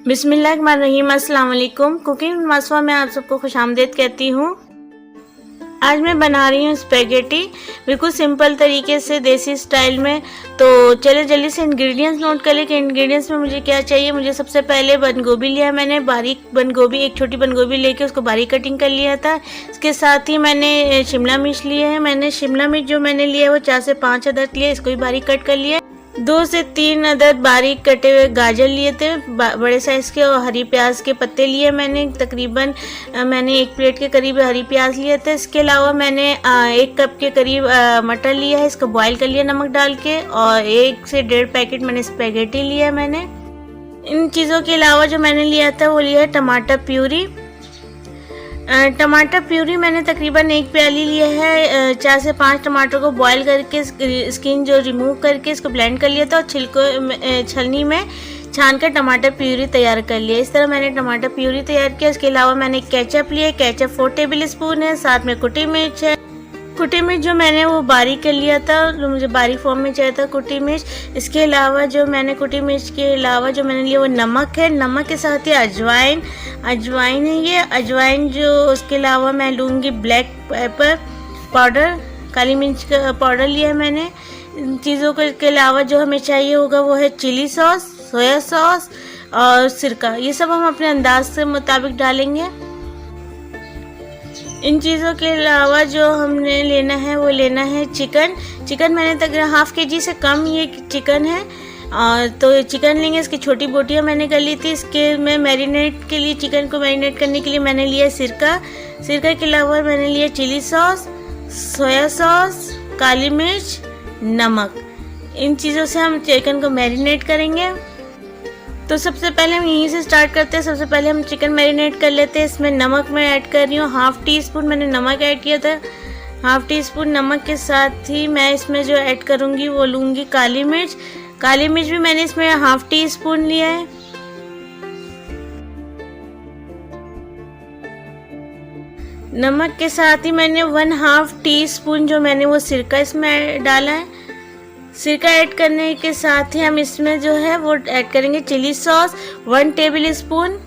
बिस्मिल्लाहिर्रहमानिर्रहीम। अस्सलाम वालेकुम। कुकिंग विद मासवा में आप सबको खुशामदीद कहती हूँ। आज मैं बना रही हूँ स्पेगेटी, बिल्कुल सिंपल तरीके से देसी स्टाइल में। तो चलिए जल्दी से इंग्रेडिएंट्स नोट कर लें कि इंग्रेडिएंट्स में मुझे क्या चाहिए। मुझे सबसे पहले बंद गोभी लिया है मैंने, बारीक बंद गोभी, एक छोटी बंद गोभी लेके उसको बारीक कटिंग कर लिया था। इसके साथ ही मैंने शिमला मिर्च लिए है। मैंने शिमला मिर्च जो मैंने लिया है वो 4 से 5 अदद लिए, इसको भी बारीक कट कर लिया है। 2 से 3 अदद बारीक कटे हुए गाजर लिए थे बड़े साइज़ के, और हरी प्याज के पत्ते लिए मैंने तकरीबन मैंने 1 प्लेट के करीब हरी प्याज लिए थे। इसके अलावा मैंने 1 कप के करीब मटर लिया है, इसको बॉईल कर लिया नमक डाल के, और 1 से 1.5 पैकेट मैंने स्पेगेटी लिया है मैंने। इन चीज़ों के अलावा जो मैंने लिया था वो लिया है टमाटर प्यूरी। टमाटर प्यूरी मैंने तकरीबन 1 प्याली लिया है। 4 से 5 टमाटर को बॉईल करके स्किन जो रिमूव करके इसको ब्लेंड कर लिया था, और छलनी में छान कर टमाटर प्यूरी तैयार कर लिया। इस तरह मैंने टमाटर प्यूरी तैयार किया। इसके अलावा मैंने केचप लिया, केचप 4 टेबल स्पून है। साथ में कुटी मिर्च है। कुटी मिर्च जो मैंने वो बारीक कर लिया था, जो मुझे बारीक फॉर्म में चाहिए था कुटी मिर्च। इसके अलावा जो मैंने कुटी मिर्च के अलावा जो मैंने लिया वो नमक है। नमक के साथ ही अजवाइन है ये अजवाइन जो। उसके अलावा मैं लूँगी ब्लैक पेपर पाउडर, काली मिर्च का पाउडर लिया है मैंने। इन चीज़ों के अलावा जो हमें चाहिए होगा वो है चिली सॉस, सोया सॉस और सिरका। ये सब हम अपने अंदाज से मुताबिक डालेंगे। इन चीज़ों के अलावा जो हमने लेना है वो लेना है चिकन मैंने तकरीबन ½ kg से कम ये चिकन है। तो चिकन लेंगे, इसकी छोटी बोटियाँ मैंने कर ली थी। इसके मैं मैरिनेट के लिए, चिकन को मैरिनेट करने के लिए मैंने लिया सिरका के अलावा मैंने लिया चिली सॉस, सोया सॉस, काली मिर्च, नमक। इन चीज़ों से हम चिकन को मैरिनेट करेंगे। तो सबसे पहले हम यहीं से स्टार्ट करते हैं। सबसे पहले हम चिकन मैरिनेट कर लेते हैं। इसमें नमक मैं ऐड कर रही हूँ, ½ टीस्पून मैंने नमक ऐड किया था। ½ टीस्पून नमक के साथ ही मैं इसमें जो ऐड करूँगी वो लूँगी काली मिर्च भी मैंने इसमें ½ टीस्पून लिया है। नमक के साथ ही मैंने 1/2 टीस्पून जो मैंने वो सिरका इसमें डाला है। सिरका ऐड करने के साथ ही हम इसमें जो है वो ऐड करेंगे chilli sauce 1 tablespoon.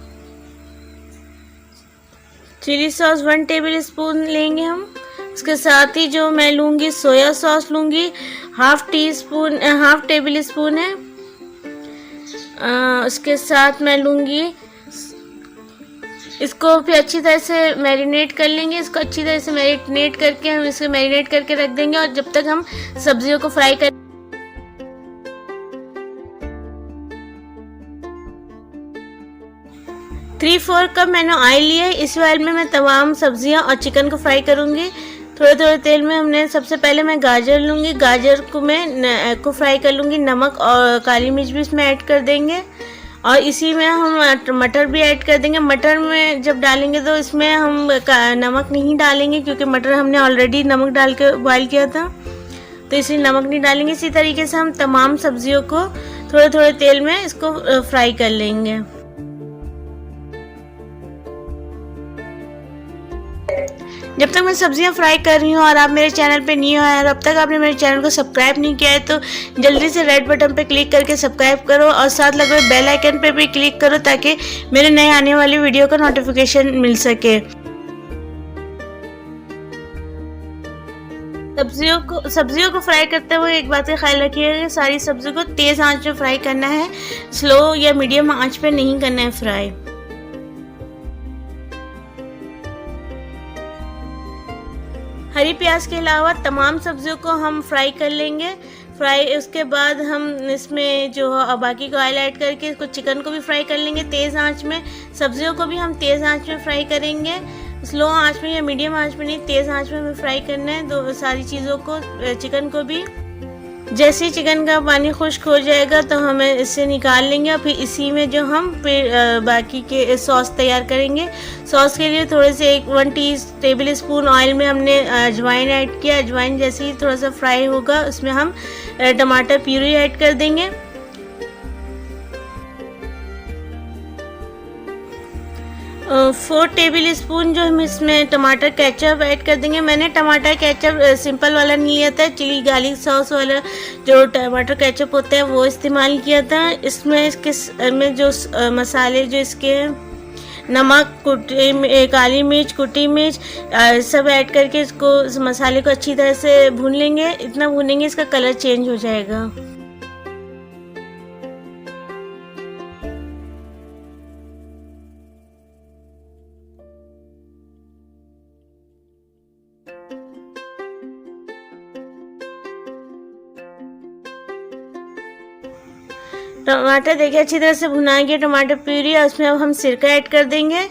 Chilli sauce 1 tablespoon लेंगे हम। इसके साथ ही जो मैं लूँगी सोया सॉस लूँगी ½ टेबल स्पून है। उसके साथ मैं लूँगी, इसको फिर अच्छी तरह से मैरिनेट कर लेंगे। इसको अच्छी तरह से मैरिनेट करके हम इसे मैरिनेट करके रख देंगे, और जब तक हम सब्जियों को फ्राई कर 3/4 कप मैंने ऑयल लिया है। इस ऑयल में मैं तमाम सब्जियां और चिकन को फ्राई करूंगी। थोड़े तेल में हमने सबसे पहले मैं गाजर लूँगी, गाजर को मैं फ्राई कर लूँगी। नमक और काली मिर्च भी इसमें ऐड कर देंगे, और इसी में हम मटर भी ऐड कर देंगे। मटर में जब डालेंगे तो इसमें हम नमक नहीं डालेंगे, क्योंकि मटर हमने ऑलरेडी नमक डाल के बॉयल किया था, तो इसलिए नमक नहीं डालेंगे। इसी तरीके से हम तमाम सब्जियों को थोड़े तेल में इसको फ्राई कर लेंगे। जब तक मैं सब्जियां फ्राई कर रही हूँ और आप मेरे चैनल पे न्यू आए और अब तक आपने मेरे चैनल को सब्सक्राइब नहीं किया है, तो जल्दी से रेड बटन पे क्लिक करके सब्सक्राइब करो, और साथ लगे हुए बेल आइकन पे भी क्लिक करो ताकि मेरे नए आने वाली वीडियो का नोटिफिकेशन मिल सके। सब्जियों को फ्राई करते हुए एक बात का ख्याल रखिएगा कि सारी सब्जियों को तेज़ आंच में फ्राई करना है, स्लो या मीडियम आंच पे नहीं करना है फ्राई। हरी प्याज के अलावा तमाम सब्जियों को हम फ्राई कर लेंगे। उसके बाद हम इसमें जो बाकी का ऑयल ऐड करके इसको चिकन को भी फ्राई कर लेंगे तेज़ आंच में। सब्जियों को भी हम तेज़ आंच में फ्राई करेंगे, स्लो आंच में या मीडियम आंच में नहीं, तेज़ आंच में हमें फ्राई करना है दो सारी चीज़ों को। चिकन को भी जैसे ही चिकन का पानी खुश्क हो जाएगा तो हमें इससे निकाल लेंगे, और फिर इसी में जो हम फिर बाकी के सॉस तैयार करेंगे। सॉस के लिए थोड़े से 1 टेबल स्पून ऑयल में हमने अजवाइन ऐड किया। अजवाइन जैसे ही थोड़ा सा फ्राई होगा उसमें हम टमाटर प्यूरी ऐड कर देंगे। 4 टेबल स्पून जो हम इसमें टमाटर केचप ऐड कर देंगे। मैंने टमाटर केचप सिंपल वाला नहीं लिया था, चिली गार्लिक सॉस वाला जो टमाटर केचप होता है वो इस्तेमाल किया था। इसमें में जो मसाले जो इसके नमक, काली मिर्च, कुटी मिर्च सब ऐड करके इसको इस मसाले को अच्छी तरह से भून लेंगे। इतना भूनेंगे इसका कलर चेंज हो जाएगा। टमाटर देखिए अच्छी तरह से भुना गया टमाटर प्यूरी, और उसमें अब हम सिरका ऐड कर देंगे।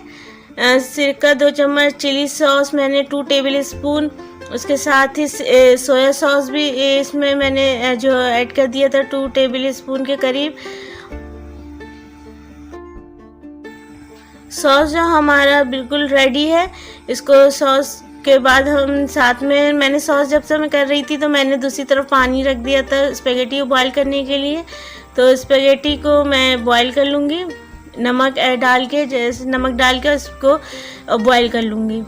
सिरका 2 चम्मच, चिली सॉस मैंने 2 टेबल स्पून, उसके साथ ही सोया सॉस भी इसमें मैंने जो ऐड कर दिया था 2 टेबल स्पून के करीब। सॉस जो हमारा बिल्कुल रेडी है, इसको सॉस के बाद हम साथ में मैंने सॉस जब से मैं कर रही थी तो मैंने दूसरी तरफ पानी रख दिया था स्पेगेटी को बॉईल करने के लिए। तो स्पेगेटी को मैं बॉईल कर लूँगी, नमक डाल के, जैसे नमक डाल के उसको बॉईल कर लूँगी।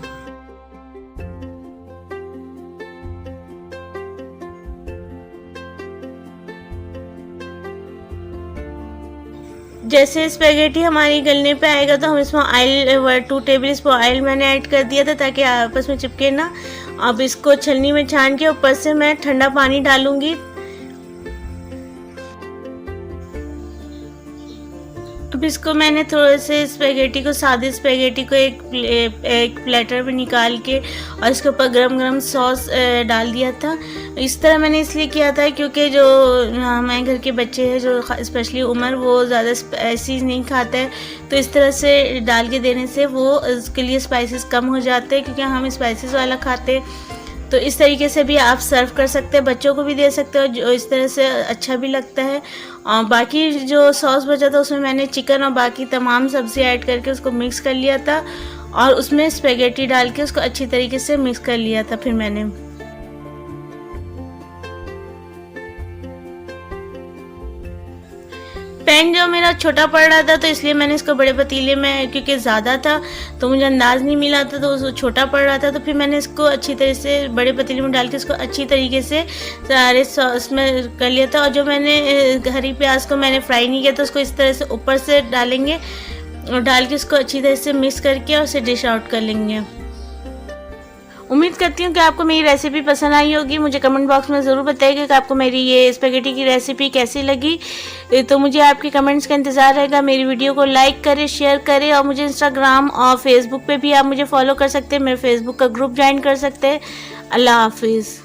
जैसे स्पेगेटी हमारी गलने पे आएगा तो हम इसमें ऑयल 2 टेबल स्पून ऑयल मैंने ऐड कर दिया था ताकि आपस में चिपके ना। अब इसको छलनी में छान के ऊपर से मैं ठंडा पानी डालूँगी। अब इसको मैंने थोड़े से स्पेगेटी को, सादे स्पेगेटी को एक प्लेटर में निकाल के और इसके ऊपर गरम सॉस डाल दिया था। इस तरह मैंने इसलिए किया था क्योंकि जो हमारे घर के बच्चे हैं जो स्पेशली उमर, वो ज़्यादा स्पाइसी नहीं खाते हैं, तो इस तरह से डाल के देने से वो उसके लिए स्पाइसेस कम हो जाते हैं, क्योंकि हम स्पाइसेस वाला खाते हैं। तो इस तरीके से भी आप सर्व कर सकते हैं, बच्चों को भी दे सकते हो, जो इस तरह से अच्छा भी लगता है। और बाकी जो सॉस बचा था उसमें मैंने चिकन और बाकी तमाम सब्ज़ी ऐड करके उसको मिक्स कर लिया था और उसमें स्पेगेटी डाल के उसको अच्छी तरीके से मिक्स कर लिया था। फिर मैंने पैन जो मेरा छोटा पड़ रहा था तो इसलिए मैंने इसको बड़े पतीले में, क्योंकि ज़्यादा था तो मुझे अंदाज़ नहीं मिला था, तो उसको छोटा पड़ रहा था, तो फिर मैंने इसको अच्छी तरह से बड़े पतीले में डाल के इसको अच्छी तरीके से सारे सॉस में कर लिया था। और जो मैंने हरी प्याज को मैंने फ्राई नहीं किया था उसको इस तरह से ऊपर से डालेंगे और डाल के इसको अच्छी तरह से मिक्स करके और उसे डिश आउट कर लेंगे। उम्मीद करती हूँ कि आपको मेरी रेसिपी पसंद आई होगी। मुझे कमेंट बॉक्स में ज़रूर बताइएगा कि आपको मेरी ये स्पेगेटी की रेसिपी कैसी लगी। तो मुझे आपके कमेंट्स का इंतज़ार रहेगा। मेरी वीडियो को लाइक करें, शेयर करें और मुझे इंस्टाग्राम और फेसबुक पे भी आप मुझे फॉलो कर सकते हैं। मेरे फेसबुक का ग्रुप ज्वाइन कर सकते हैं। अल्लाह हाफिज़।